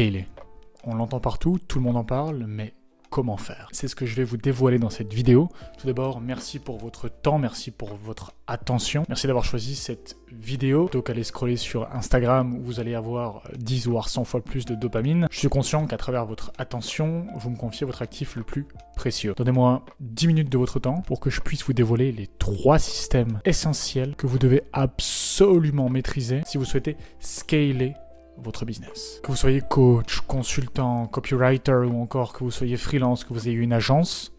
scaler. On l'entend partout, tout le monde en parle, mais comment faire? C'est ce que je vais vous dévoiler dans cette vidéo. Tout d'abord, merci pour votre temps, merci pour votre attention. Merci d'avoir choisi cette vidéo plutôt qu'aller scroller sur Instagram où vous allez avoir 10 voire 100 fois plus de dopamine. Je suis conscient qu'à travers votre attention, vous me confiez votre actif le plus précieux. Donnez-moi 10 minutes de votre temps pour que je puisse vous dévoiler les 3 systèmes essentiels que vous devez absolument maîtriser si vous souhaitez scaler votre business. Que vous soyez coach, consultant, copywriter ou encore que vous soyez freelance, que vous ayez une agence,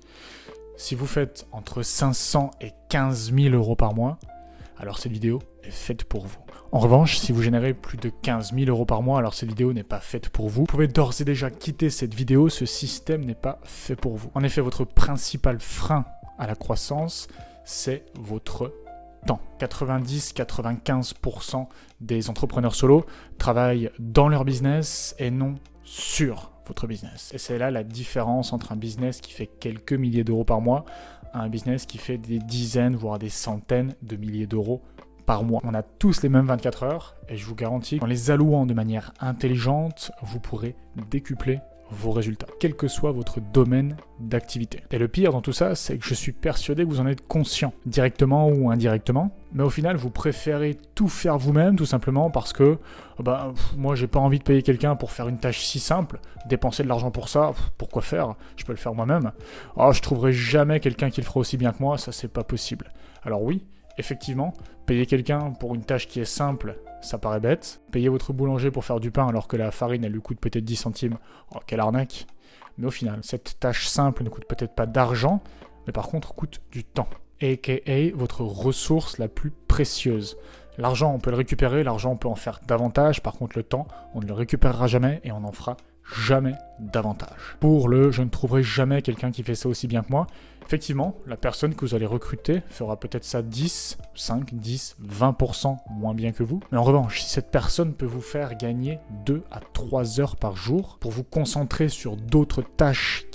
si vous faites entre 500 et 15 000 euros par mois, alors cette vidéo est faite pour vous. En revanche, si vous générez plus de 15 000 euros par mois, alors cette vidéo n'est pas faite pour vous. Vous pouvez d'ores et déjà quitter cette vidéo, ce système n'est pas fait pour vous. En effet, votre principal frein à la croissance, c'est votre temps. 90-95% des entrepreneurs solo travaillent dans leur business et non sur votre business. Et c'est là la différence entre un business qui fait quelques milliers d'euros par mois et un business qui fait des dizaines, voire des centaines de milliers d'euros par mois. On a tous les mêmes 24 heures et je vous garantis qu'en les allouant de manière intelligente, vous pourrez décupler vos résultats, quel que soit votre domaine d'activité. Et le pire dans tout ça, c'est que je suis persuadé que vous en êtes conscient, directement ou indirectement, mais au final, vous préférez tout faire vous-même, tout simplement parce que moi, j'ai pas envie de payer quelqu'un pour faire une tâche si simple, dépenser de l'argent pour ça, pourquoi faire? Je peux le faire moi-même. Je trouverai jamais quelqu'un qui le fera aussi bien que moi, ça c'est pas possible. Alors oui, effectivement, payer quelqu'un pour une tâche qui est simple, ça paraît bête. Payer votre boulanger pour faire du pain alors que la farine, elle lui coûte peut-être 10 centimes. Oh, quelle arnaque. Mais au final, cette tâche simple ne coûte peut-être pas d'argent, mais par contre coûte du temps. A.k.a. votre ressource la plus précieuse. L'argent, on peut le récupérer, l'argent, on peut en faire davantage. Par contre, le temps, on ne le récupérera jamais et on n'en fera jamais davantage. Pour le « je ne trouverai jamais quelqu'un qui fait ça aussi bien que moi », effectivement, la personne que vous allez recruter fera peut-être ça 10, 5, 10, 20% moins bien que vous. Mais en revanche, si cette personne peut vous faire gagner 2 à 3 heures par jour pour vous concentrer sur d'autres tâches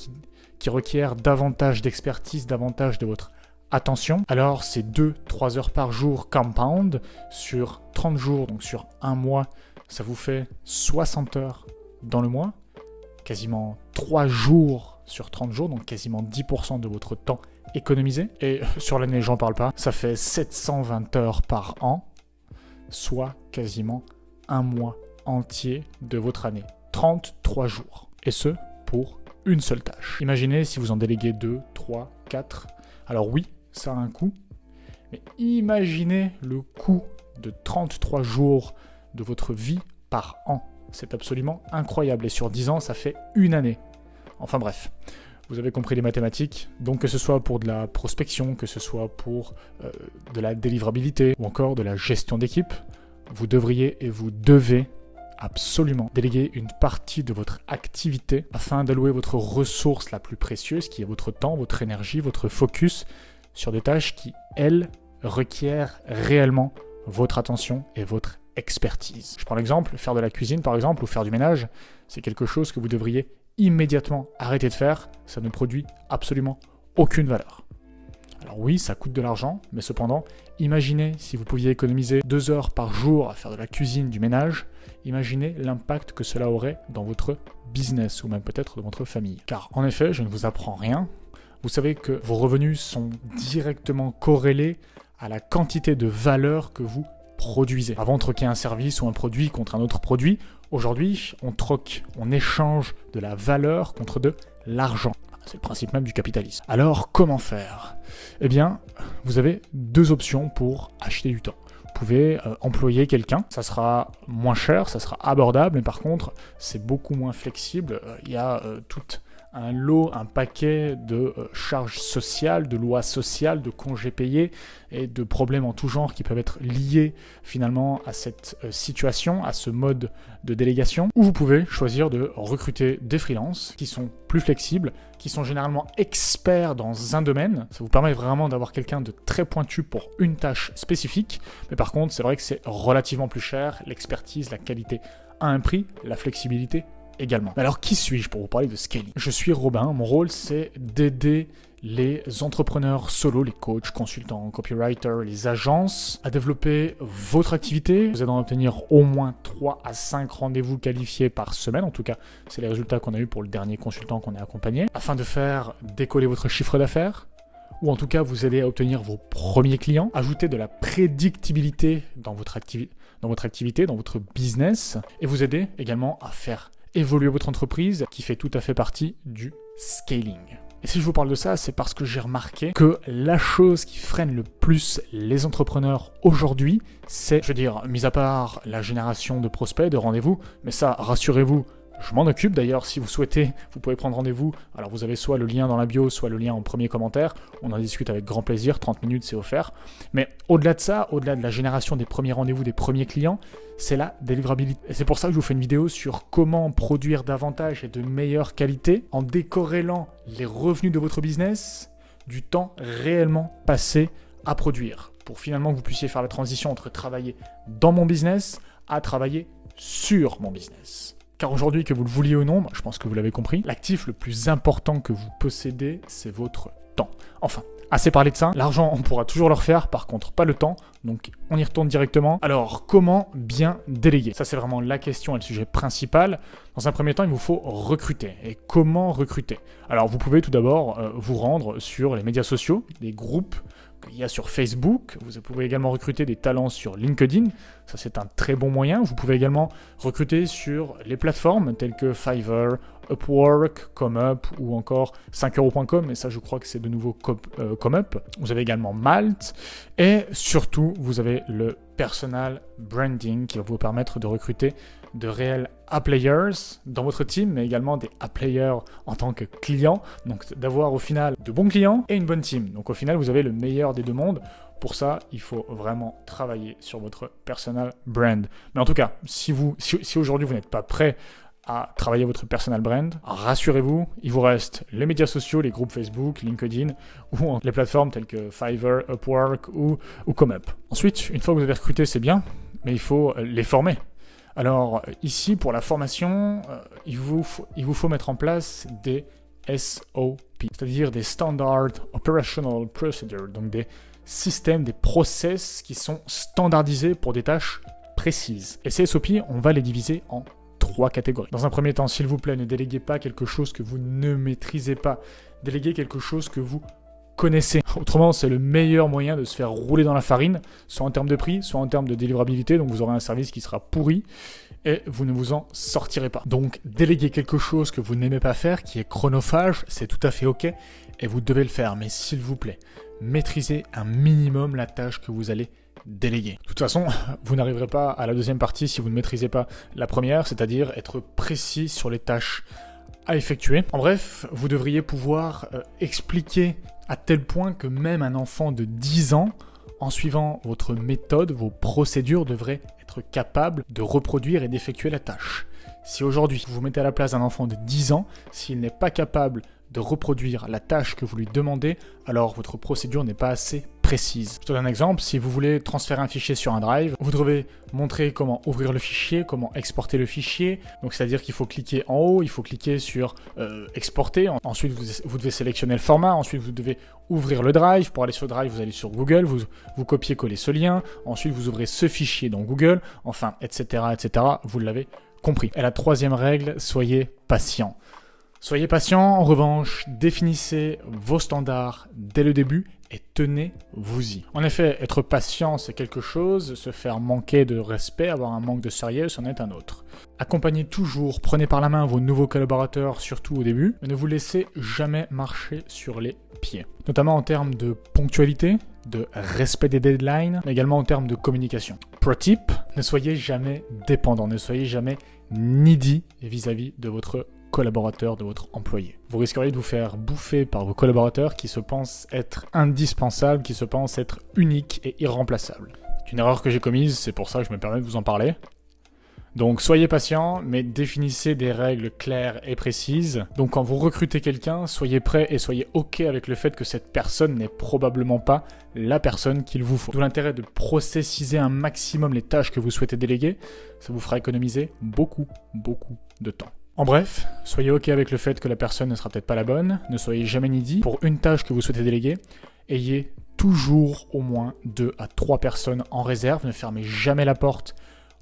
qui requièrent davantage d'expertise, davantage de votre attention, alors ces 2-3 heures par jour compound sur 30 jours, donc sur un mois, ça vous fait 60 heures dans le mois, quasiment 3 jours sur 30 jours, donc quasiment 10% de votre temps économisé. Et sur l'année, j'en parle pas, ça fait 720 heures par an, soit quasiment un mois entier de votre année. 33 jours. Et ce, pour une seule tâche. Imaginez si vous en déléguez 2, 3, 4. Alors oui, ça a un coût, mais imaginez le coût de 33 jours de votre vie par an. C'est absolument incroyable. Et sur 10 ans, ça fait une année. Enfin bref, vous avez compris les mathématiques. Donc que ce soit pour de la prospection, que ce soit pour de la délivrabilité ou encore de la gestion d'équipe, vous devriez et vous devez absolument déléguer une partie de votre activité afin d'allouer votre ressource la plus précieuse, qui est votre temps, votre énergie, votre focus, sur des tâches qui, elles, requièrent réellement votre attention et votre expertise. Je prends l'exemple, faire de la cuisine par exemple, ou faire du ménage, c'est quelque chose que vous devriez immédiatement arrêter de faire, ça ne produit absolument aucune valeur. Alors oui, ça coûte de l'argent, mais cependant, imaginez si vous pouviez économiser 2 heures par jour à faire de la cuisine, du ménage, imaginez l'impact que cela aurait dans votre business, ou même peut-être dans votre famille. Car en effet, je ne vous apprends rien, vous savez que vos revenus sont directement corrélés à la quantité de valeur que vous produisez. Avant de troquer un service ou un produit contre un autre produit, aujourd'hui, on échange de la valeur contre de l'argent. C'est le principe même du capitalisme. Alors, comment faire? Eh bien, vous avez 2 options pour acheter du temps. Vous pouvez employer quelqu'un, ça sera moins cher, ça sera abordable, mais par contre, c'est beaucoup moins flexible. Il y a toute un paquet de charges sociales, de lois sociales, de congés payés et de problèmes en tout genre qui peuvent être liés finalement à cette situation, à ce mode de délégation, où vous pouvez choisir de recruter des freelances qui sont plus flexibles, qui sont généralement experts dans un domaine. Ça vous permet vraiment d'avoir quelqu'un de très pointu pour une tâche spécifique, mais par contre, c'est vrai que c'est relativement plus cher, l'expertise, la qualité a un prix, la flexibilité également. Alors qui suis-je pour vous parler de scaling? Je suis Robin, mon rôle c'est d'aider les entrepreneurs solo, les coachs, consultants, copywriters, les agences à développer votre activité. Vous allez en obtenir au moins 3 à 5 rendez-vous qualifiés par semaine. En tout cas, c'est les résultats qu'on a eu pour le dernier consultant qu'on a accompagné. Afin de faire décoller votre chiffre d'affaires, ou en tout cas vous allez obtenir vos premiers clients, ajouter de la prédictibilité dans votre activité, dans votre business, et vous aider également à faire évoluer votre entreprise qui fait tout à fait partie du scaling. Et si je vous parle de ça, c'est parce que j'ai remarqué que la chose qui freine le plus les entrepreneurs aujourd'hui, c'est, je veux dire, mis à part la génération de prospects, de rendez-vous, mais ça, rassurez-vous, je m'en occupe. D'ailleurs, si vous souhaitez, vous pouvez prendre rendez-vous. Alors vous avez soit le lien dans la bio, soit le lien en premier commentaire. On en discute avec grand plaisir, 30 minutes c'est offert. Mais au-delà de ça, au-delà de la génération des premiers rendez-vous, des premiers clients, c'est la délivrabilité. Et c'est pour ça que je vous fais une vidéo sur comment produire davantage et de meilleure qualité en décorrélant les revenus de votre business du temps réellement passé à produire. Pour finalement que vous puissiez faire la transition entre travailler dans mon business à travailler sur mon business. Car aujourd'hui, que vous le vouliez ou non, je pense que vous l'avez compris, l'actif le plus important que vous possédez, c'est votre temps. Enfin, assez parlé de ça, l'argent, on pourra toujours le refaire, par contre, pas le temps, donc on y retourne directement. Alors, comment bien déléguer? Ça, c'est vraiment la question et le sujet principal. Dans un premier temps, il vous faut recruter. Et comment recruter? Alors, vous pouvez tout d'abord vous rendre sur les médias sociaux, des groupes qu'il y a sur Facebook. Vous pouvez également recruter des talents sur LinkedIn. Ça, c'est un très bon moyen. Vous pouvez également recruter sur les plateformes telles que Fiverr, Upwork, ComeUp ou encore 5euros.com. Et ça, je crois que c'est de nouveau ComeUp. Vous avez également Malt. Et surtout, vous avez le personal branding qui va vous permettre de recruter de réels A-players dans votre team, mais également des A-players en tant que clients. Donc d'avoir au final de bons clients et une bonne team. Donc au final, vous avez le meilleur des deux mondes. Pour ça, il faut vraiment travailler sur votre personal brand. Mais en tout cas, si aujourd'hui vous n'êtes pas prêt à travailler votre personal brand, rassurez-vous, il vous reste les médias sociaux, les groupes Facebook, LinkedIn ou les plateformes telles que Fiverr, Upwork ou ComeUp. Ensuite, une fois que vous avez recruté, c'est bien, mais il faut les former. Alors ici, pour la formation, il vous faut mettre en place des SOP, c'est-à-dire des Standard Operational Procedures, donc des systèmes, des process qui sont standardisés pour des tâches précises. Et ces SOP, on va les diviser en 3 catégories. Dans un premier temps, s'il vous plaît, ne déléguez pas quelque chose que vous ne maîtrisez pas. Déléguez quelque chose que vous connaissez. Autrement, c'est le meilleur moyen de se faire rouler dans la farine, soit en termes de prix, soit en termes de délivrabilité. Donc vous aurez un service qui sera pourri et vous ne vous en sortirez pas. Donc déléguer quelque chose que vous n'aimez pas faire, qui est chronophage, c'est tout à fait ok et vous devez le faire. Mais s'il vous plaît, maîtrisez un minimum la tâche que vous allez déléguer. De toute façon, vous n'arriverez pas à la deuxième partie si vous ne maîtrisez pas la première, c'est-à-dire être précis sur les tâches à effectuer. En bref, vous devriez pouvoir expliquer à tel point que même un enfant de 10 ans, en suivant votre méthode, vos procédures, devrait être capable de reproduire et d'effectuer la tâche. Si aujourd'hui, vous vous mettez à la place d'un enfant de 10 ans, s'il n'est pas capable de reproduire la tâche que vous lui demandez, alors votre procédure n'est pas assez précise. Je te donne un exemple, si vous voulez transférer un fichier sur un drive, vous devez montrer comment ouvrir le fichier, comment exporter le fichier. Donc c'est-à-dire qu'il faut cliquer en haut, il faut cliquer sur exporter, ensuite vous devez sélectionner le format, ensuite vous devez ouvrir le drive. Pour aller sur le drive, vous allez sur Google, vous copiez-collez ce lien, ensuite vous ouvrez ce fichier dans Google, enfin, etc., etc. Vous l'avez compris. Et la troisième règle, soyez patient. Soyez patient, en revanche, définissez vos standards dès le début et tenez-vous-y. En effet, être patient, c'est quelque chose, se faire manquer de respect, avoir un manque de sérieux, c'en est un autre. Accompagnez toujours, prenez par la main vos nouveaux collaborateurs, surtout au début, mais ne vous laissez jamais marcher sur les pieds. Notamment en termes de ponctualité, de respect des deadlines, mais également en termes de communication. Pro tip, ne soyez jamais dépendant, ne soyez jamais needy vis-à-vis de votre collaborateur, de votre employé. Vous risqueriez de vous faire bouffer par vos collaborateurs qui se pensent être indispensables, qui se pensent être uniques et irremplaçables. C'est une erreur que j'ai commise, c'est pour ça que je me permets de vous en parler. Donc soyez patient, mais définissez des règles claires et précises. Donc quand vous recrutez quelqu'un, soyez prêt et soyez ok avec le fait que cette personne n'est probablement pas la personne qu'il vous faut. D'où l'intérêt de processiser un maximum les tâches que vous souhaitez déléguer, ça vous fera économiser beaucoup de temps. En bref, soyez ok avec le fait que la personne ne sera peut-être pas la bonne, ne soyez jamais needy. Pour une tâche que vous souhaitez déléguer, ayez toujours au moins 2 à 3 personnes en réserve, ne fermez jamais la porte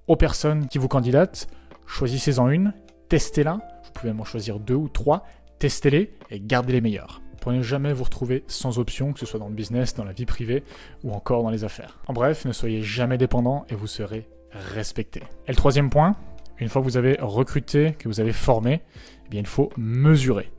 aux personnes qui vous candidatent, choisissez-en une, testez-la, vous pouvez même en choisir 2 ou 3, testez-les et gardez les meilleurs. Pour ne jamais vous retrouver sans option, que ce soit dans le business, dans la vie privée ou encore dans les affaires. En bref, ne soyez jamais dépendant et vous serez respecté. Et le troisième point, une fois que vous avez recruté, que vous avez formé, eh bien, il faut mesurer.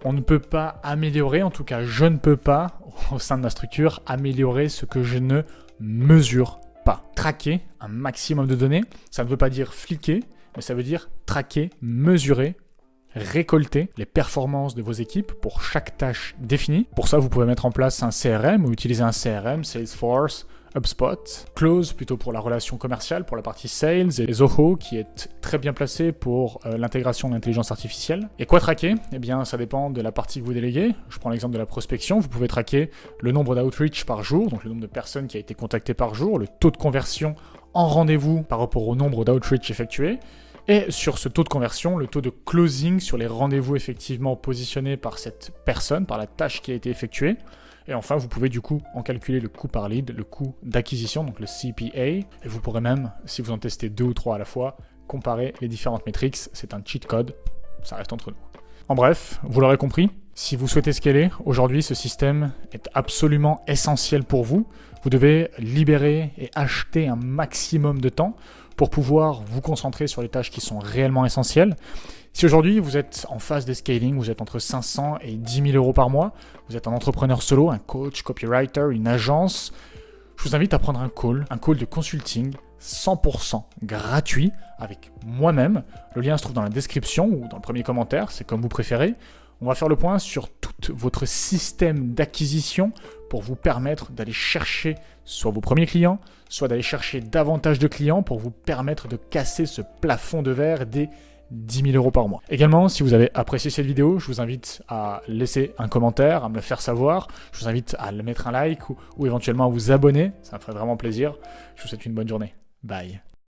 On ne peut pas améliorer, en tout cas je ne peux pas, au sein de ma structure, améliorer ce que je ne mesure pas. Traquer un maximum de données, ça ne veut pas dire fliquer, mais ça veut dire traquer, mesurer, récolter les performances de vos équipes pour chaque tâche définie. Pour ça, vous pouvez mettre en place un CRM ou utiliser un CRM, Salesforce, HubSpot, Close plutôt pour la relation commerciale, pour la partie sales, et Zoho qui est très bien placé pour l'intégration de l'intelligence artificielle. Et quoi traquer? Eh bien, ça dépend de la partie que vous déléguez. Je prends l'exemple de la prospection. Vous pouvez traquer le nombre d'outreach par jour, donc le nombre de personnes qui a été contactées par jour, le taux de conversion en rendez-vous par rapport au nombre d'outreach effectués. Et sur ce taux de conversion, le taux de closing sur les rendez-vous effectivement positionnés par cette personne, par la tâche qui a été effectuée. Et enfin, vous pouvez du coup en calculer le coût par lead, le coût d'acquisition, donc le CPA. Et vous pourrez même, si vous en testez 2 ou 3 à la fois, comparer les différentes métriques. C'est un cheat code, ça reste entre nous. En bref, vous l'aurez compris, si vous souhaitez scaler, aujourd'hui ce système est absolument essentiel pour vous. Vous devez libérer et acheter un maximum de temps pour pouvoir vous concentrer sur les tâches qui sont réellement essentielles. Si aujourd'hui vous êtes en phase de scaling, vous êtes entre 500 et 10 000 euros par mois, vous êtes un entrepreneur solo, un coach, copywriter, une agence, je vous invite à prendre un call de consulting 100% gratuit avec moi-même. Le lien se trouve dans la description ou dans le premier commentaire, c'est comme vous préférez. On va faire le point sur tout votre système d'acquisition pour vous permettre d'aller chercher soit vos premiers clients, soit d'aller chercher davantage de clients pour vous permettre de casser ce plafond de verre des 10 000 euros par mois. Également, si vous avez apprécié cette vidéo, je vous invite à laisser un commentaire, à me le faire savoir. Je vous invite à mettre un like ou éventuellement à vous abonner. Ça me ferait vraiment plaisir. Je vous souhaite une bonne journée. Bye.